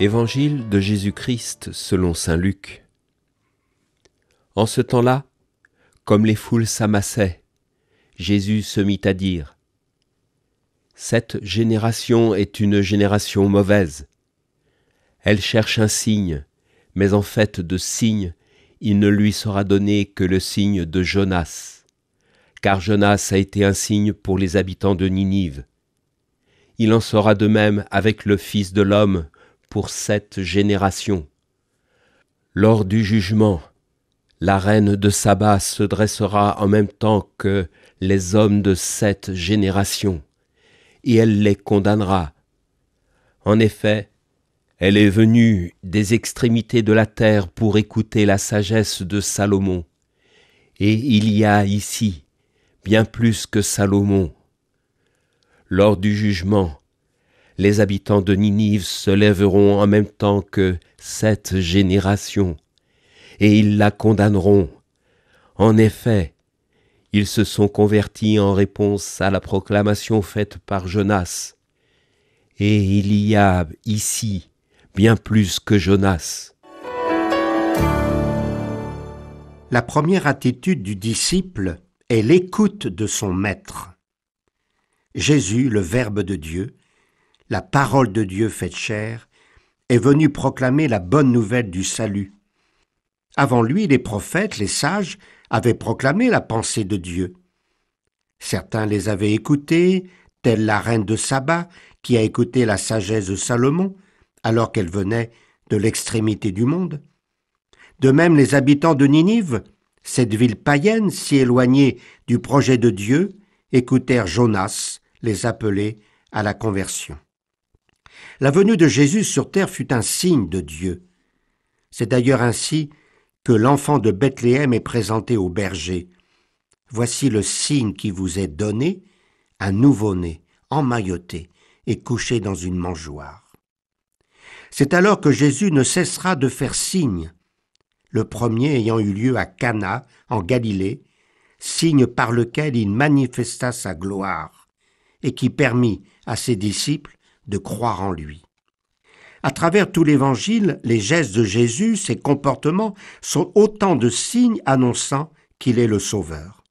Évangile de Jésus-Christ selon saint Luc. En ce temps-là, comme les foules s'amassaient, Jésus se mit à dire : « Cette génération est une génération mauvaise. Elle cherche un signe, mais en fait de signe, il ne lui sera donné que le signe de Jonas. Car Jonas a été un signe pour les habitants de Ninive. Il en sera de même avec le Fils de l'homme pour cette génération. Lors du jugement, la reine de Saba se dressera en même temps que les hommes de cette génération, et elle les condamnera. En effet, elle est venue des extrémités de la terre pour écouter la sagesse de Salomon, et il y a ici bien plus que Salomon. Lors du jugement, les habitants de Ninive se lèveront en même temps que cette génération, et ils la condamneront. En effet, ils se sont convertis en réponse à la proclamation faite par Jonas. Et il y a ici bien plus que Jonas. La première attitude du disciple est l'écoute de son maître. Jésus, le Verbe de Dieu, la parole de Dieu faite chair, est venu proclamer la bonne nouvelle du salut. Avant lui, les prophètes, les sages, avaient proclamé la pensée de Dieu. Certains les avaient écoutés, telle la reine de Saba, qui a écouté la sagesse de Salomon, alors qu'elle venait de l'extrémité du monde. De même, les habitants de Ninive, cette ville païenne si éloignée du projet de Dieu, écoutèrent Jonas les appeler à la conversion. La venue de Jésus sur terre fut un signe de Dieu. C'est d'ailleurs ainsi que l'enfant de Bethléem est présenté aux bergers. Voici le signe qui vous est donné, un nouveau-né, emmailloté et couché dans une mangeoire. C'est alors que Jésus ne cessera de faire signe, le premier ayant eu lieu à Cana, en Galilée, signe par lequel il manifesta sa gloire et qui permit à ses disciples de croire en lui. À travers tout l'Évangile, les gestes de Jésus, ses comportements, sont autant de signes annonçant qu'il est le Sauveur.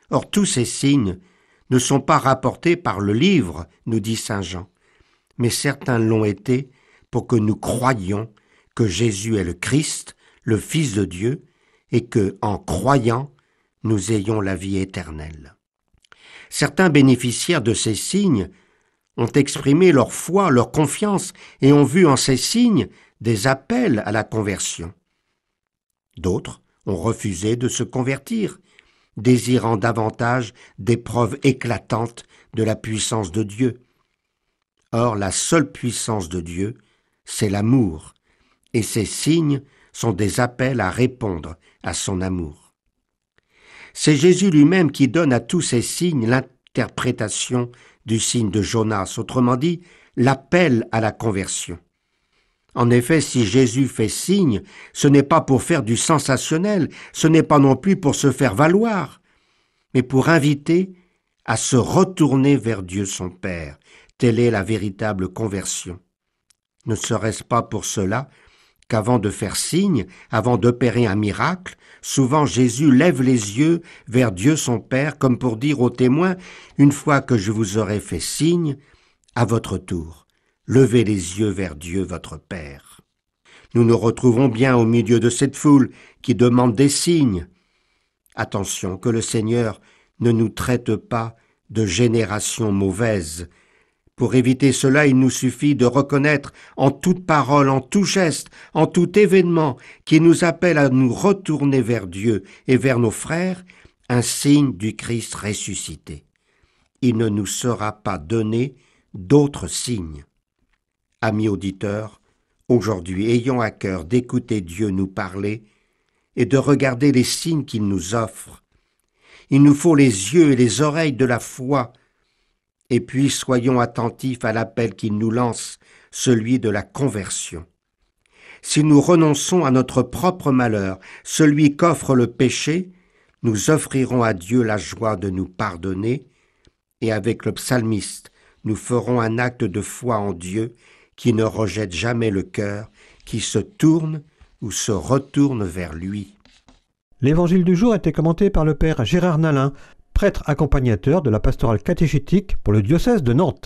Or, tous ces signes ne sont pas rapportés par le livre, nous dit saint Jean, mais certains l'ont été pour que nous croyions que Jésus est le Christ, le Fils de Dieu, et que, en croyant, nous ayons la vie éternelle. Certains bénéficiaires de ces signes ont exprimé leur foi, leur confiance, et ont vu en ces signes des appels à la conversion. D'autres ont refusé de se convertir, désirant davantage des preuves éclatantes de la puissance de Dieu. Or, la seule puissance de Dieu, c'est l'amour, et ces signes sont des appels à répondre à son amour. C'est Jésus lui-même qui donne à tous ces signes l'interprétation du signe de Jonas, autrement dit, l'appel à la conversion. En effet, si Jésus fait signe, ce n'est pas pour faire du sensationnel, ce n'est pas non plus pour se faire valoir, mais pour inviter à se retourner vers Dieu son Père. Telle est la véritable conversion. Ne serait-ce pas pour cela qu'avant de faire signe, avant d'opérer un miracle, souvent Jésus lève les yeux vers Dieu son Père comme pour dire aux témoins : une fois que je vous aurai fait signe, à votre tour, levez les yeux vers Dieu votre Père. Nous nous retrouvons bien au milieu de cette foule qui demande des signes. Attention que le Seigneur ne nous traite pas de génération mauvaise. Pour éviter cela, il nous suffit de reconnaître en toute parole, en tout geste, en tout événement qui nous appelle à nous retourner vers Dieu et vers nos frères, un signe du Christ ressuscité. Il ne nous sera pas donné d'autres signes. Amis auditeurs, aujourd'hui, ayons à cœur d'écouter Dieu nous parler et de regarder les signes qu'il nous offre. Il nous faut les yeux et les oreilles de la foi. Et puis soyons attentifs à l'appel qu'il nous lance, celui de la conversion. Si nous renonçons à notre propre malheur, celui qu'offre le péché, nous offrirons à Dieu la joie de nous pardonner, et avec le psalmiste, nous ferons un acte de foi en Dieu qui ne rejette jamais le cœur, qui se tourne ou se retourne vers lui. L'évangile du jour a été commenté par le père Gérard Nalin, prêtre accompagnateur de la pastorale catéchétique pour le diocèse de Nantes.